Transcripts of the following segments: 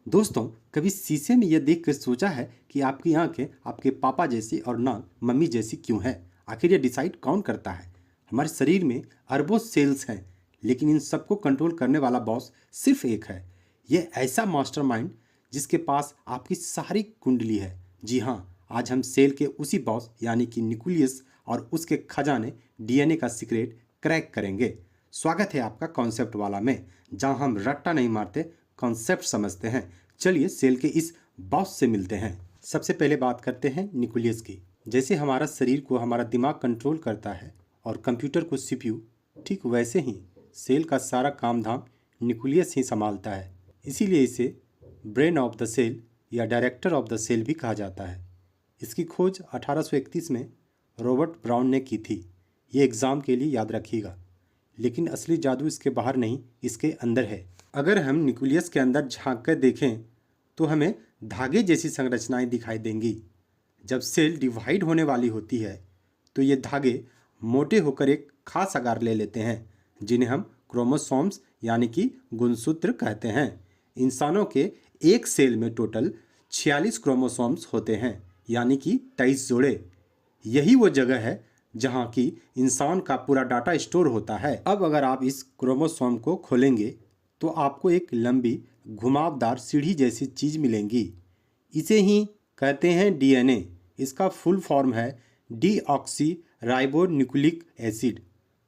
दोस्तों, कभी शीशे में यह देखकर सोचा है कि आपकी आंखें आपके पापा जैसी और नाक मम्मी जैसी क्यों है? आखिर यह डिसाइड कौन करता है? हमारे शरीर में अरबों सेल्स हैं, लेकिन इन सबको कंट्रोल करने वाला बॉस सिर्फ एक है। यह ऐसा मास्टरमाइंड जिसके पास आपकी सारी कुंडली है। जी हाँ, आज हम सेल के उसी बॉस यानी कि न्यूक्लियस और उसके खजाने डीएनए का सीक्रेट क्रैक करेंगे। स्वागत है आपका कॉन्सेप्ट वाला में, जहां हम रट्टा नहीं मारते, कॉन्सेप्ट समझते हैं। चलिए सेल के इस बॉस से मिलते हैं। सबसे पहले बात करते हैं न्यूक्लियस की। जैसे हमारा शरीर को हमारा दिमाग कंट्रोल करता है और कंप्यूटर को सीपीयू, ठीक वैसे ही सेल का सारा काम धाम न्यूक्लियस ही संभालता है। इसीलिए इसे ब्रेन ऑफ द सेल या डायरेक्टर ऑफ द सेल भी कहा जाता है। इसकी खोज 1831 में रॉबर्ट ब्राउन ने की थी। ये एग्ज़ाम के लिए याद रखिएगा। लेकिन असली जादू इसके बाहर नहीं, इसके अंदर है। अगर हम न्यूक्लियस के अंदर झांक कर देखें तो हमें धागे जैसी संरचनाएं दिखाई देंगी। जब सेल डिवाइड होने वाली होती है तो ये धागे मोटे होकर एक खास आकार ले लेते हैं, जिन्हें हम क्रोमोसोम्स यानी कि गुणसूत्र कहते हैं। इंसानों के एक सेल में टोटल 46 क्रोमोसोम्स होते हैं, यानी कि 23 जोड़े। यही वो जगह है जहाँ की इंसान का पूरा डाटा स्टोर होता है। अब अगर आप इस क्रोमोसोम को खोलेंगे तो आपको एक लंबी घुमावदार सीढ़ी जैसी चीज़ मिलेंगी। इसे ही कहते हैं डीएनए। इसका फुल फॉर्म है डीऑक्सी राइबो न्यूक्लिक एसिड।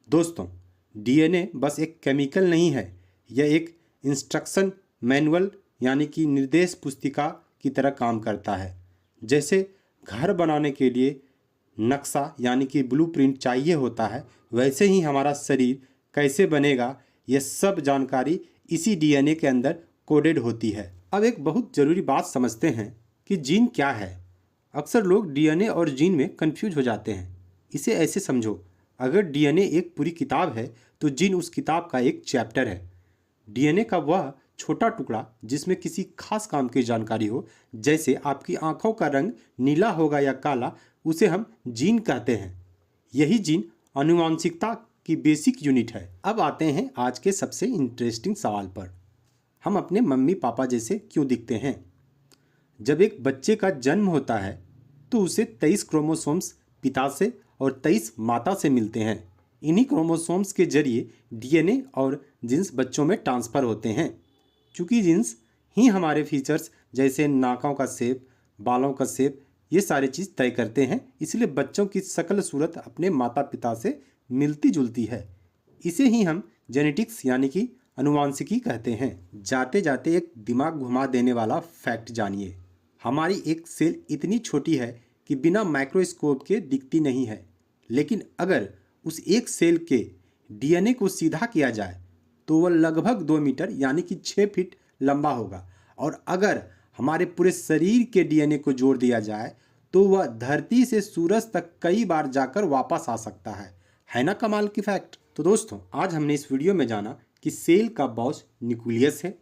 दोस्तों, डीएनए बस एक केमिकल नहीं है, यह एक इंस्ट्रक्शन मैनुअल यानी कि निर्देश पुस्तिका की तरह काम करता है। जैसे घर बनाने के लिए नक्शा यानी कि ब्लूप्रिंट चाहिए होता है, वैसे ही हमारा शरीर कैसे बनेगा यह सब जानकारी इसी डीएनए के अंदर कोडेड होती है। अब एक बहुत ज़रूरी बात समझते हैं कि जीन क्या है। अक्सर लोग डीएनए और जीन में कंफ्यूज हो जाते हैं। इसे ऐसे समझो, अगर डीएनए एक पूरी किताब है तो जीन उस किताब का एक चैप्टर है। डीएनए का वह छोटा टुकड़ा जिसमें किसी खास काम की जानकारी हो, जैसे आपकी आंखों का रंग नीला होगा या काला, उसे हम जीन कहते हैं। यही जीन आनुवांशिकता की बेसिक यूनिट है। अब आते हैं आज के सबसे इंटरेस्टिंग सवाल पर। हम अपने मम्मी पापा जैसे क्यों दिखते हैं? जब एक बच्चे का जन्म होता है तो उसे 23 क्रोमोसोम्स पिता से और 23 माता से मिलते हैं। इन्हीं क्रोमोसोम्स के जरिए डीएनए और जीन्स बच्चों में ट्रांसफ़र होते हैं। चूँकि जीन्स ही हमारे फीचर्स जैसे नाकों का शेप, बालों का शेप, ये सारी चीज़ तय करते हैं, इसलिए बच्चों की शकल सूरत अपने माता पिता से मिलती जुलती है। इसे ही हम जेनेटिक्स यानी कि अनुवांशिकी कहते हैं। जाते जाते एक दिमाग घुमा देने वाला फैक्ट जानिए। हमारी एक सेल इतनी छोटी है कि बिना माइक्रोस्कोप के दिखती नहीं है, लेकिन अगर उस एक सेल के डीएनए को सीधा किया जाए तो वह लगभग 2 मीटर यानी कि 6 फीट लंबा होगा। और अगर हमारे पूरे शरीर के डीएनए को जोड़ दिया जाए तो वह धरती से सूरज तक कई बार जाकर वापस आ सकता है ना कमाल की फैक्ट? तो दोस्तों, आज हमने इस वीडियो में जाना कि सेल का बॉस न्यूक्लियस है।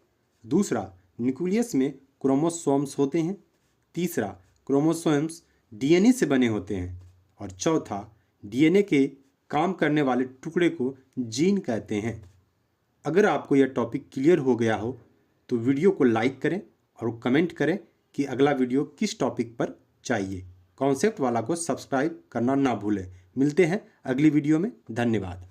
दूसरा, न्यूक्लियस में क्रोमोसोम्स होते हैं। तीसरा, क्रोमोसोम्स डीएनए से बने होते हैं। और चौथा, डीएनए के काम करने वाले टुकड़े को जीन कहते हैं। अगर आपको यह टॉपिक क्लियर हो गया हो तो वीडियो को लाइक करें और कमेंट करें कि अगला वीडियो किस टॉपिक पर चाहिए। कॉन्सेप्ट वाला को सब्सक्राइब करना ना भूलें। मिलते हैं अगली वीडियो में। धन्यवाद।